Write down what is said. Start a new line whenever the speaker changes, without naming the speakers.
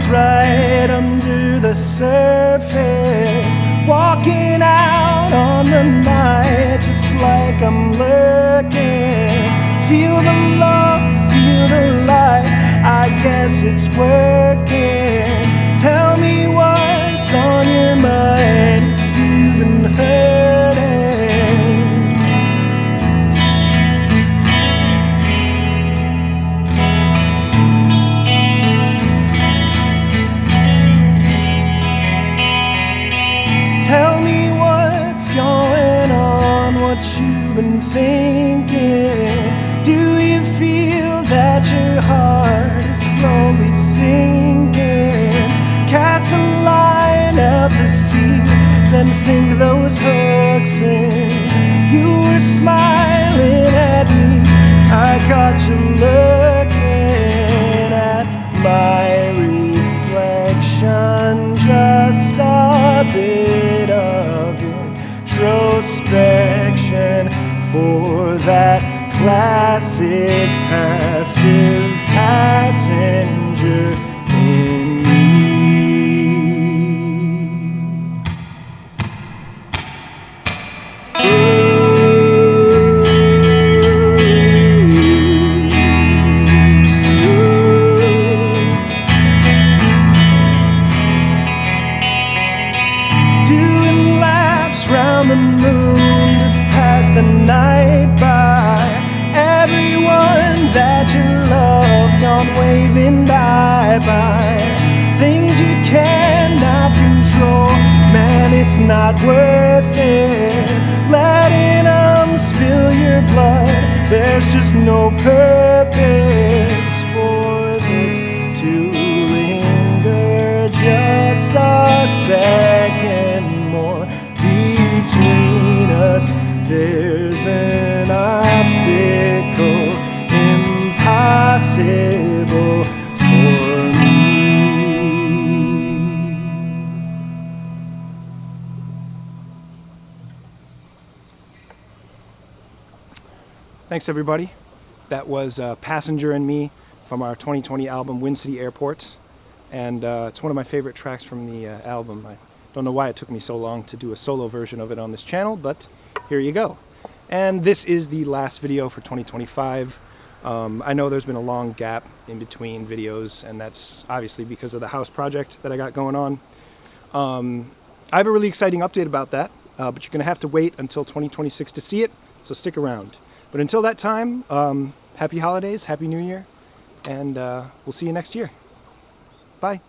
right under the surface, walking out on the night just like I'm lurking. Feel the love, feel the light, I guess it's working. Tell me what's on your mind if you've been hurting. Tell me what's going on, what you've been thinking. Do you feel that your heart is slowly sinking? Cast a line out to sea, then sink those hooks in. You were smiling at me, I caught you looking at my reflection. Just a bit of introspection for that classic passive passenger in me. Doing laps round the moon to pass the night by. Everyone that you love gone waving bye-bye. Things you cannot control, man, it's not worth it. Letting them spill your blood, there's just no purpose for this to linger. Just a second more between us, there's an obstacle impossible for me. Thanks everybody. That was Passenger and Me from our 2020 album Wind City Airport, and it's one of my favorite tracks from the album. I don't know why it took me so long to do a solo version of it on this channel, but here you go. And this is the last video for 2025. I know there's been a long gap in between videos, and that's obviously because of the house project that I got going on. I have a really exciting update about that, but you're going to have to wait until 2026 to see it, so stick around. But until that time, happy holidays, happy new year, and we'll see you next year. Bye.